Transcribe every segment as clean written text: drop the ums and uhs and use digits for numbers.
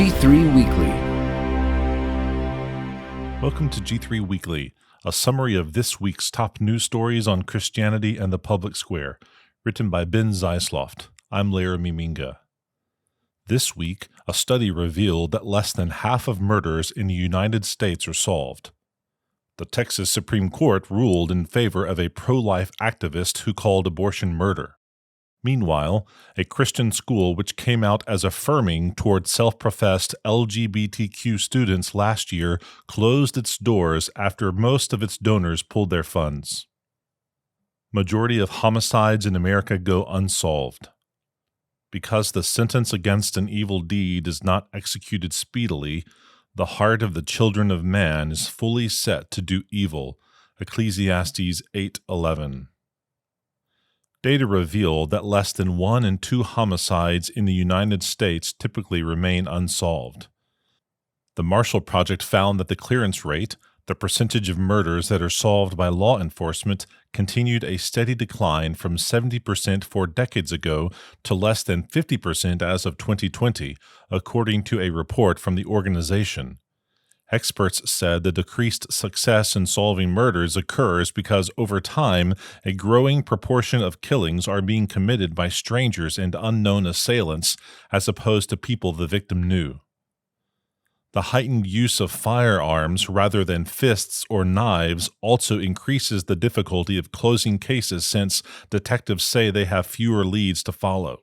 G3 Weekly. Welcome to G3 Weekly, a summary of this week's top news stories on Christianity and the public square, written by Ben Zeisloft. I'm Laramie Minga. This week, a study revealed that less than half of murders in the United States are solved. The Texas Supreme Court ruled in favor of a pro-life activist who called abortion murder. Meanwhile, a Christian school which came out as affirming toward self-professed LGBTQ students last year closed its doors after most of its donors pulled their funds. Majority of homicides in America go unsolved. Because the sentence against an evil deed is not executed speedily, the heart of the children of man is fully set to do evil. Ecclesiastes 8:11. Data reveal that less than 1 in 2 homicides in the United States typically remain unsolved. The Marshall Project found that the clearance rate, the percentage of murders that are solved by law enforcement, continued a steady decline from 70% 4 decades ago to less than 50% as of 2020, according to a report from the organization. Experts said the decreased success in solving murders occurs because over time, a growing proportion of killings are being committed by strangers and unknown assailants as opposed to people the victim knew. The heightened use of firearms rather than fists or knives also increases the difficulty of closing cases since detectives say they have fewer leads to follow.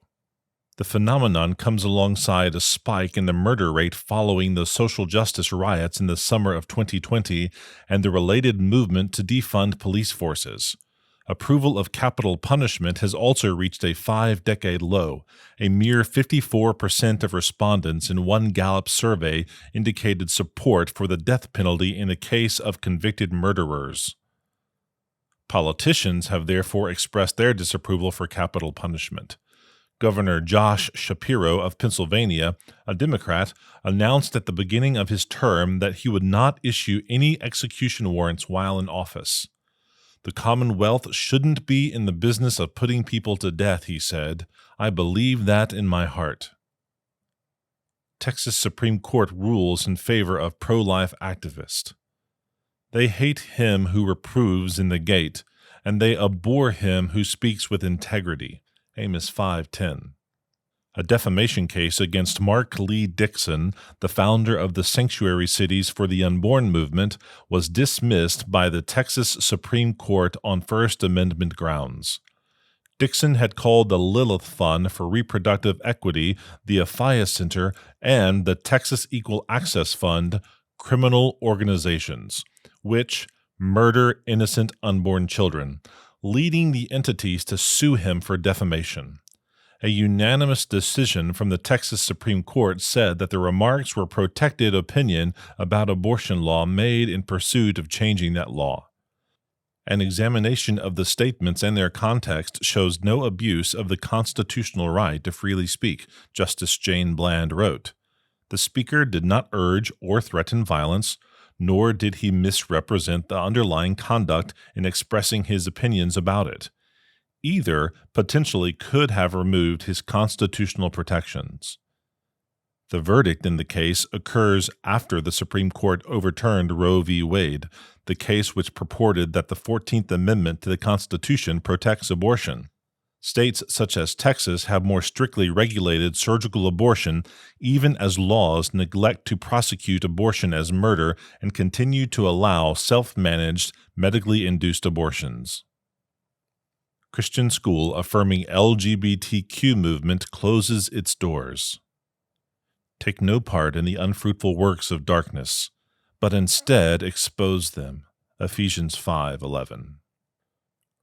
The phenomenon comes alongside a spike in the murder rate following the social justice riots in the summer of 2020 and the related movement to defund police forces. Approval of capital punishment has also reached a 5-decade low. A mere 54% of respondents in one Gallup survey indicated support for the death penalty in the case of convicted murderers. Politicians have therefore expressed their disapproval for capital punishment. Governor Josh Shapiro of Pennsylvania, a Democrat, announced at the beginning of his term that he would not issue any execution warrants while in office. The Commonwealth shouldn't be in the business of putting people to death, he said. I believe that in my heart. Texas Supreme Court rules in favor of pro-life activist. They hate him who reproves in the gate, and they abhor him who speaks with integrity. Amos 5:10. A defamation case against Mark Lee Dixon, the founder of the Sanctuary Cities for the Unborn movement, was dismissed by the Texas Supreme Court on First Amendment grounds. Dixon had called the Lilith Fund for Reproductive Equity, the Afia Center, and the Texas Equal Access Fund criminal organizations, which murder innocent unborn children, leading the entities to sue him for defamation. A unanimous decision from the Texas Supreme Court said that the remarks were protected opinion about abortion law made in pursuit of changing that law. An examination of the statements and their context shows no abuse of the constitutional right to freely speak, Justice Jane Bland wrote. The speaker did not urge or threaten violence, nor did he misrepresent the underlying conduct in expressing his opinions about it. Either potentially could have removed his constitutional protections. The verdict in the case occurs after the Supreme Court overturned Roe v. Wade, the case which purported that the 14th Amendment to the Constitution protects abortion. States such as Texas have more strictly regulated surgical abortion, even as laws neglect to prosecute abortion as murder and continue to allow self-managed, medically induced abortions. Christian school affirming LGBTQ movement closes its doors. Take no part in the unfruitful works of darkness, but instead expose them. Ephesians 5:11.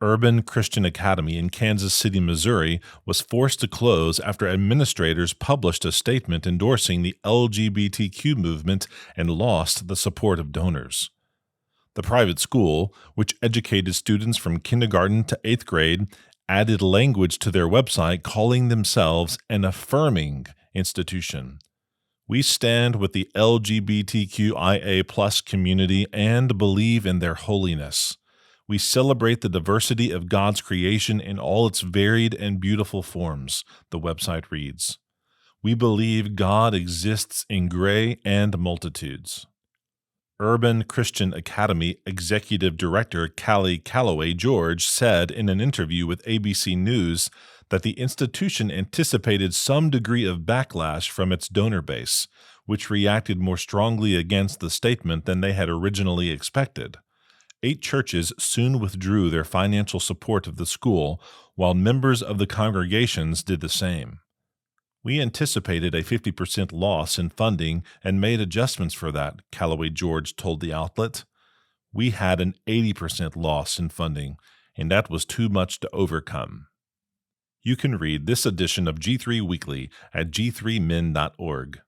Urban Christian Academy in Kansas City, Missouri, was forced to close after administrators published a statement endorsing the LGBTQ movement and lost the support of donors. The private school, which educated students from kindergarten to 8th grade, added language to their website calling themselves an affirming institution. We stand with the LGBTQIA+ community and believe in their holiness. We celebrate the diversity of God's creation in all its varied and beautiful forms, the website reads. We believe God exists in gray and multitudes. Urban Christian Academy Executive Director Callie Calloway George said in an interview with ABC News that the institution anticipated some degree of backlash from its donor base, which reacted more strongly against the statement than they had originally expected. 8 churches soon withdrew their financial support of the school, while members of the congregations did the same. We anticipated a 50% loss in funding and made adjustments for that, Calloway George told the outlet. We had an 80% loss in funding, and that was too much to overcome. You can read this edition of G3 Weekly at g3min.org.